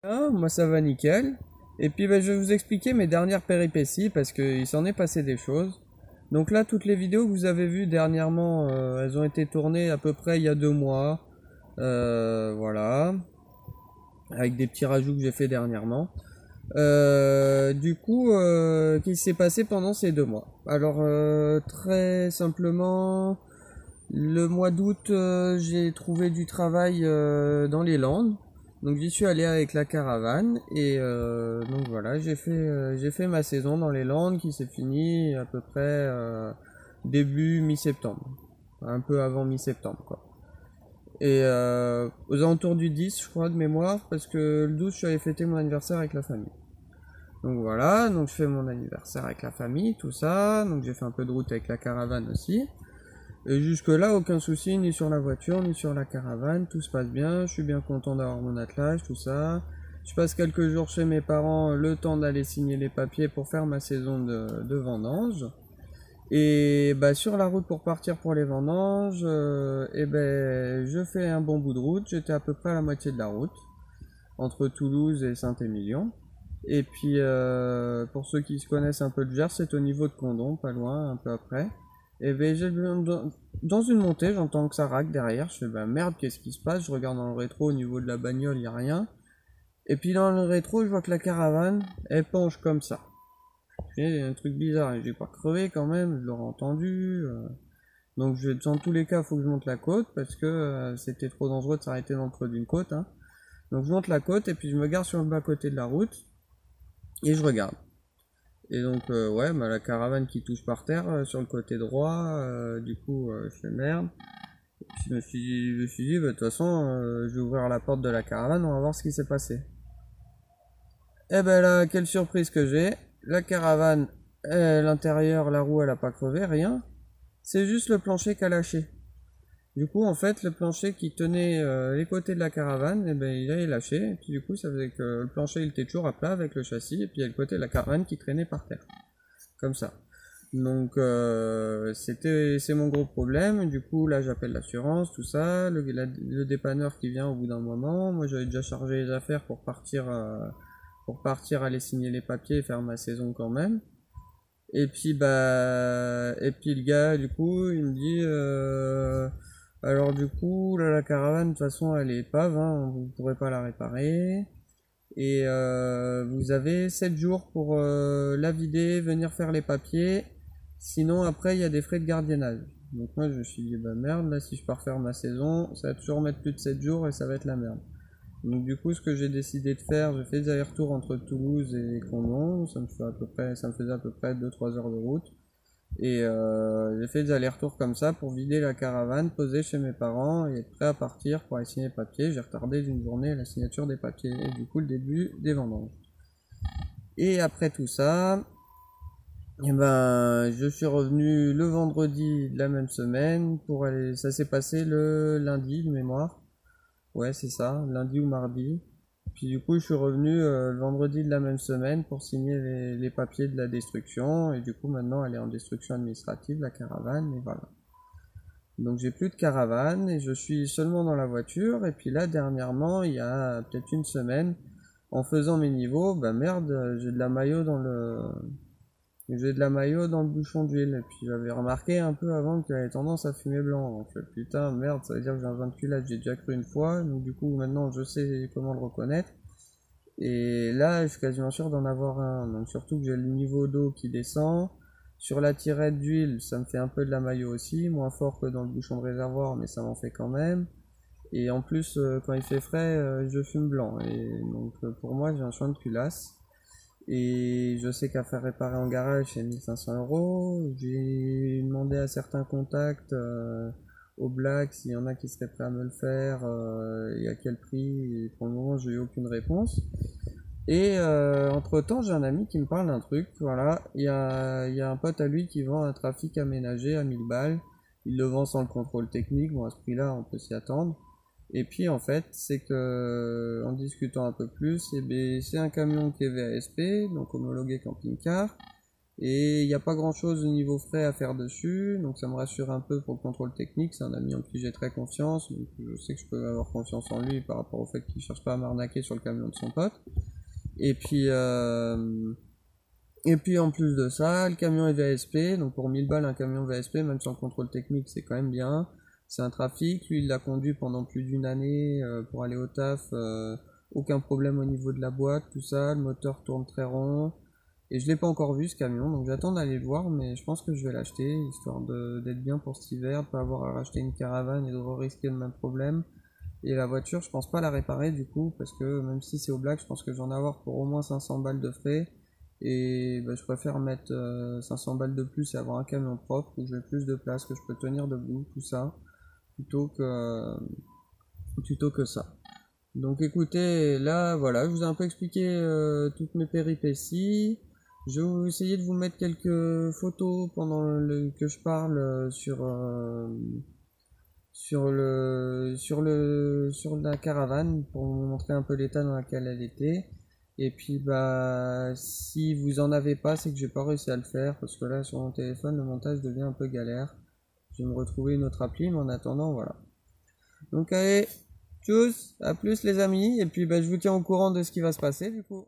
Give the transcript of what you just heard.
Ah, moi ça va nickel. Et puis je vais vous expliquer mes dernières péripéties parce qu'il s'en est passé des choses. Donc là, toutes les vidéos que vous avez vues dernièrement, elles ont été tournées à peu près il y a 2 mois. Voilà. Avec des petits rajouts que j'ai fait dernièrement. Qu'est-ce qui s'est passé pendant ces 2 mois? Alors, très simplement, le mois d'août, j'ai trouvé du travail dans les Landes. Donc j'y suis allé avec la caravane et donc voilà, j'ai fait ma saison dans les Landes qui s'est finie à peu près début mi-septembre, un peu avant mi-septembre quoi. Et aux alentours du 10 je crois de mémoire parce que le 12 je suis allé fêter mon anniversaire avec la famille. Donc voilà, donc je fais mon anniversaire avec la famille, tout ça, donc j'ai fait un peu de route avec la caravane aussi. Et jusque-là, aucun souci, ni sur la voiture, ni sur la caravane, tout se passe bien, je suis bien content d'avoir mon attelage, tout ça. Je passe quelques jours chez mes parents, le temps d'aller signer les papiers pour faire ma saison de vendange. Et bah, sur la route pour partir pour les vendanges, je fais un bon bout de route, j'étais à peu près à la moitié de la route, entre Toulouse et Saint-Émilion. Et puis, pour ceux qui se connaissent un peu le Gers, c'est au niveau de Condom, pas loin, un peu après. Et ben, dans une montée, j'entends que ça raque derrière. Je fais, bah merde, qu'est-ce qui se passe? Je regarde dans le rétro, au niveau de la bagnole, il n'y a rien. Et puis dans le rétro, je vois que la caravane, elle penche comme ça. Il y a un truc bizarre, et j'ai pas crevé quand même, je l'aurais entendu. Donc, dans tous les cas, il faut que je monte la côte, parce que c'était trop dangereux de s'arrêter dans le creux d'une côte. Hein. Donc, je monte la côte, et puis je me garde sur le bas-côté de la route, et je regarde. Et donc, ouais, bah, la caravane qui touche par terre sur le côté droit, je fais merde. Et puis, je me suis dit, bah, de toute façon, je vais ouvrir la porte de la caravane, on va voir ce qui s'est passé. Et ben là, quelle surprise que j'ai. La caravane, l'intérieur, la roue, elle a pas crevé, rien. C'est juste le plancher qui a lâché. Du coup, en fait, le plancher qui tenait les côtés de la caravane, eh ben, il a lâché. Et puis, du coup, ça faisait que le plancher, il était toujours à plat avec le châssis. Et puis, il y a le côté de la caravane qui traînait par terre. Comme ça. Donc c'est mon gros problème. Du coup là j'appelle l'assurance, tout ça, le dépanneur qui vient au bout d'un moment. Moi j'avais déjà chargé les affaires pour partir aller signer les papiers et faire ma saison quand même. Et puis le gars du coup il me dit alors du coup là la caravane de toute façon elle est épave, hein, vous ne pourrez pas la réparer. Et vous avez 7 jours pour la vider, venir faire les papiers. Sinon, après, il y a des frais de gardiennage. Donc moi, je me suis dit, bah merde, là, si je pars faire ma saison, ça va toujours mettre plus de 7 jours et ça va être la merde. Donc du coup, ce que j'ai décidé de faire, j'ai fait des allers-retours entre Toulouse et Condom. Ça me faisait à peu près 2-3 heures de route. Et j'ai fait des allers-retours comme ça pour vider la caravane, poser chez mes parents et être prêt à partir pour aller signer les papiers. J'ai retardé d'une journée la signature des papiers et du coup le début des vendanges. Et après tout ça, eh ben, je suis revenu le vendredi de la même semaine pour aller. Ça s'est passé le lundi de mémoire. Ouais, c'est ça, lundi ou mardi. Puis du coup, je suis revenu le vendredi de la même semaine pour signer les papiers de la destruction. Et du coup, maintenant, elle est en destruction administrative, la caravane, et voilà. Donc j'ai plus de caravane et je suis seulement dans la voiture. Et puis là, dernièrement, il y a peut-être une semaine, en faisant mes niveaux, bah merde, j'ai de la maillot dans le bouchon d'huile. Et puis j'avais remarqué un peu avant qu'il avait tendance à fumer blanc. Donc putain, merde, ça veut dire que j'ai un joint de culette, j'ai déjà cru une fois. Donc du coup, maintenant, je sais comment le reconnaître. Et là, je suis quasiment sûr d'en avoir un. Donc surtout que j'ai le niveau d'eau qui descend. Sur la tirette d'huile, ça me fait un peu de la maillot aussi, moins fort que dans le bouchon de réservoir, mais ça m'en fait quand même. Et en plus, quand il fait frais, je fume blanc. Et donc pour moi, j'ai un joint de culasse. Et je sais qu'à faire réparer en garage, c'est 1500 €. J'ai demandé à certains contacts au Black s'il y en a qui seraient prêts à me le faire et à quel prix. Et pour le moment, j'ai eu aucune réponse. Et entre-temps, j'ai un ami qui me parle d'un truc. Voilà, il y a un pote à lui qui vend un trafic aménagé à 1000 balles. Il le vend sans le contrôle technique. Bon, à ce prix-là, on peut s'y attendre. Et puis en fait, c'est que en discutant un peu plus, c'est un camion qui est VASP, donc homologué camping-car, Et il n'y a pas grand chose au niveau frais à faire dessus, donc ça me rassure un peu pour le contrôle technique. C'est un ami en qui j'ai très confiance, donc je sais que je peux avoir confiance en lui par rapport au fait qu'il cherche pas à m'arnaquer sur le camion de son pote. Et puis, en plus de ça, le camion est VSP, donc pour 1000 balles un camion VSP, même sans contrôle technique, c'est quand même bien. C'est un trafic, lui il l'a conduit pendant plus d'une année pour aller au taf, aucun problème au niveau de la boîte, tout ça, le moteur tourne très rond. Et je l'ai pas encore vu ce camion, donc j'attends d'aller le voir, mais je pense que je vais l'acheter, histoire d'être bien pour cet hiver, de pas avoir à racheter une caravane et de risquer le même problème. Et la voiture, je pense pas la réparer du coup, parce que même si c'est au black, je pense que j'en ai avoir pour au moins 500 balles de frais. Et bah, je préfère mettre 500 balles de plus et avoir un camion propre où j'ai plus de place, que je peux tenir debout, tout ça, plutôt que, plutôt que ça. Donc écoutez, là voilà, je vous ai un peu expliqué toutes mes péripéties. Je vais essayer de vous mettre quelques photos pendant que je parle sur la caravane pour vous montrer un peu l'état dans lequel elle était. Et puis bah si vous en avez pas, c'est que j'ai pas réussi à le faire parce que là sur mon téléphone le montage devient un peu galère. Je vais me retrouver une autre appli, mais en attendant voilà. Donc allez, tchuss, à plus les amis, et puis bah, je vous tiens au courant de ce qui va se passer du coup.